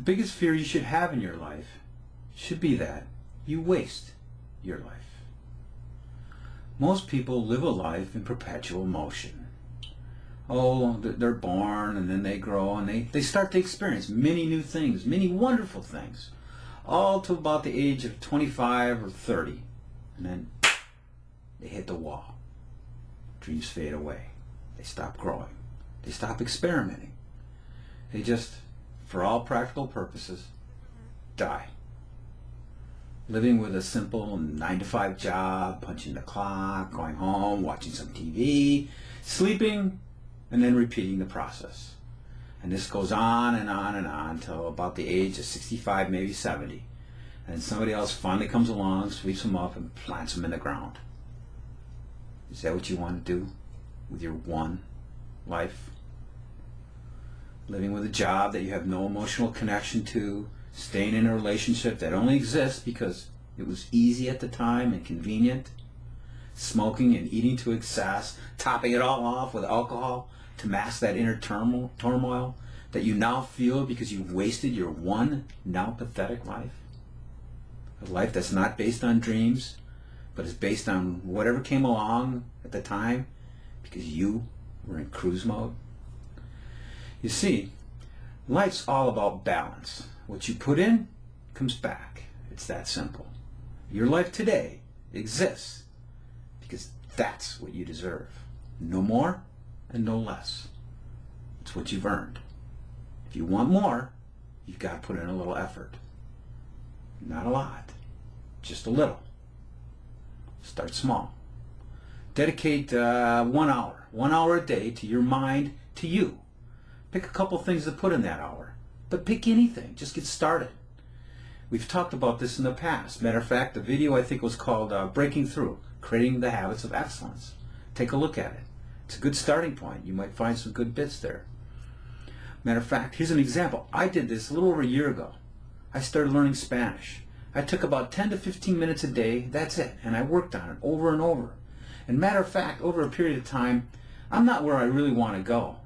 biggest fear you should have in your life should be that you waste your life. Most people live a life in perpetual motion. Oh, they're born and then they grow and they start to experience many new things, many wonderful things, all to about the age of 25 or 30. And then they hit the wall. Dreams fade away. They stop growing. They stop experimenting. They just, for all practical purposes, die. Living with a simple 9-to-5 job, punching the clock, going home, watching some TV, sleeping, and then repeating the process. And this goes on and on and on until about the age of 65, maybe 70. And somebody else finally comes along, sweeps them up, and plants them in the ground. Is that what you want to do with your one life? Living with a job that you have no emotional connection to, staying in a relationship that only exists because it was easy at the time and convenient, smoking and eating to excess, topping it all off with alcohol to mask that inner turmoil that you now feel because you've wasted your one now pathetic life. A life that's not based on dreams, but is based on whatever came along at the time because you were in cruise mode. You see, life's all about balance. What you put in comes back. It's that simple. Your life today exists because that's what you deserve. No more and no less. It's what you've earned. If you want more, you've got to put in a little effort. Not a lot, just a little. Start small. Dedicate 1 hour a day to your mind, to you. Pick a couple things to put in that hour, but pick anything. Just get started. We've talked about this in the past. Matter of fact, the video I think was called Breaking Through, Creating the Habits of Excellence. Take a look at it. It's a good starting point. You might find some good bits there. Matter of fact, here's an example. I did this a little over a year ago. I started learning Spanish. I took about 10 to 15 minutes a day, that's it, and I worked on it over and over. And matter of fact, over a period of time, I'm not where I really want to go,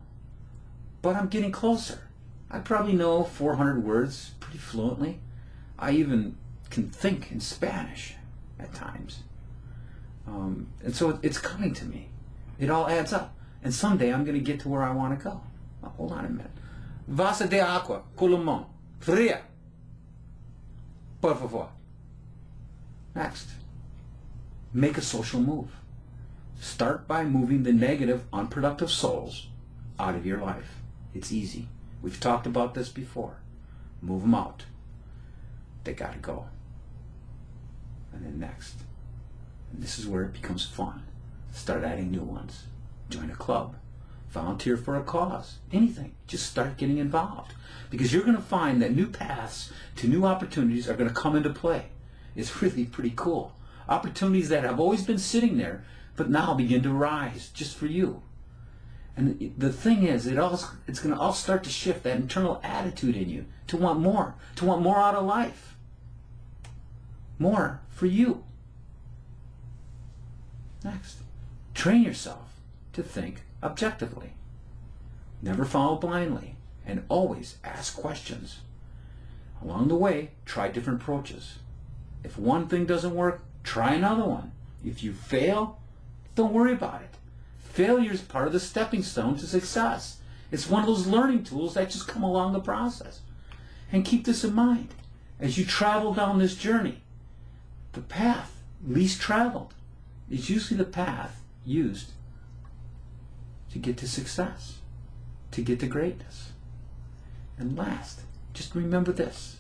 but I'm getting closer. I probably know 400 words pretty fluently. I even can think in Spanish at times. And so it's coming to me. It all adds up. And someday I'm going to get to where I want to go. Oh, hold on a minute. Vasa de agua, columon, fria. Por favor. Next. Make a social move. Start by moving the negative, unproductive souls out of your life. It's easy. We've talked about this before. Move them out. They gotta go. And then next. And this is where it becomes fun. Start adding new ones. Join a club. Volunteer for a cause. Anything. Just start getting involved. Because you're going to find that new paths to new opportunities are going to come into play. It's really pretty cool. Opportunities that have always been sitting there, but now begin to rise just for you. And the thing is, it's going to all start to shift that internal attitude in you to want more out of life. More for you. Next, train yourself to think objectively. Never follow blindly, and always ask questions. Along the way, try different approaches. If one thing doesn't work, try another one. If you fail, don't worry about it. Failure is part of the stepping stone to success. It's one of those learning tools that just come along the process. And keep this in mind. As you travel down this journey, the path least traveled is usually the path used to get to success, to get to greatness. And last, just remember this.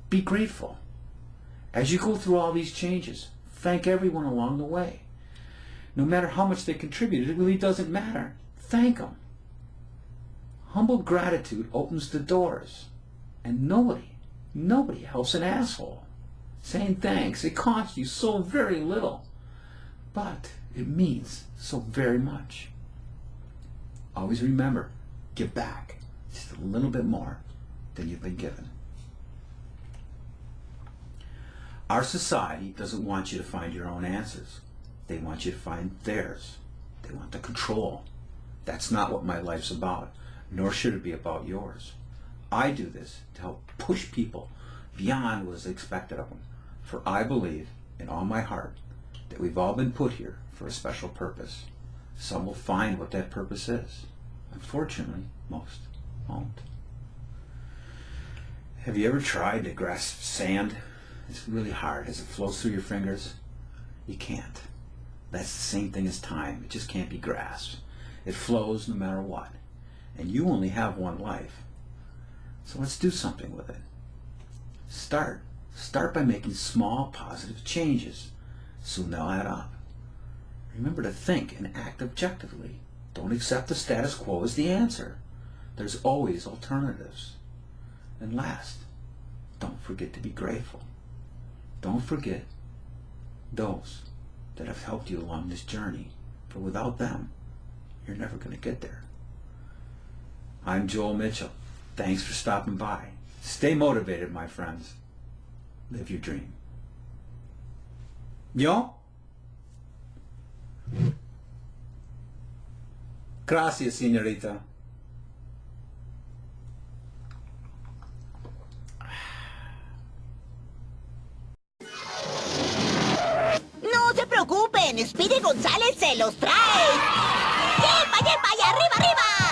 Be grateful. As you go through all these changes, thank everyone along the way. No matter how much they contributed, it really doesn't matter. Thank them. Humble gratitude opens the doors. And nobody helps an asshole. Saying thanks, it costs you so very little. But it means so very much. Always remember, give back just a little bit more than you've been given. Our society doesn't want you to find your own answers. They want you to find theirs. They want the control. That's not what my life's about, nor should it be about yours. I do this to help push people beyond what is expected of them. For I believe in all my heart that we've all been put here for a special purpose. Some will find what that purpose is. Unfortunately, most won't. Have you ever tried to grasp sand? It's really hard as it flows through your fingers. You can't. That's the same thing as time. It just can't be grasped. It flows no matter what. And you only have one life. So let's do something with it. Start by making small positive changes. Soon they'll add up. Remember to think and act objectively. Don't accept the status quo as the answer. There's always alternatives. And last, don't forget to be grateful. Don't forget those that have helped you along this journey, for without them, you're never going to get there. I'm Joel Mitchell. Thanks for stopping by. Stay motivated, my friends. Live your dream. Yo? Gracias, señorita. No se preocupen, Speedy González se los trae. ¡Yepa, yepa! ¡Y arriba, arriba!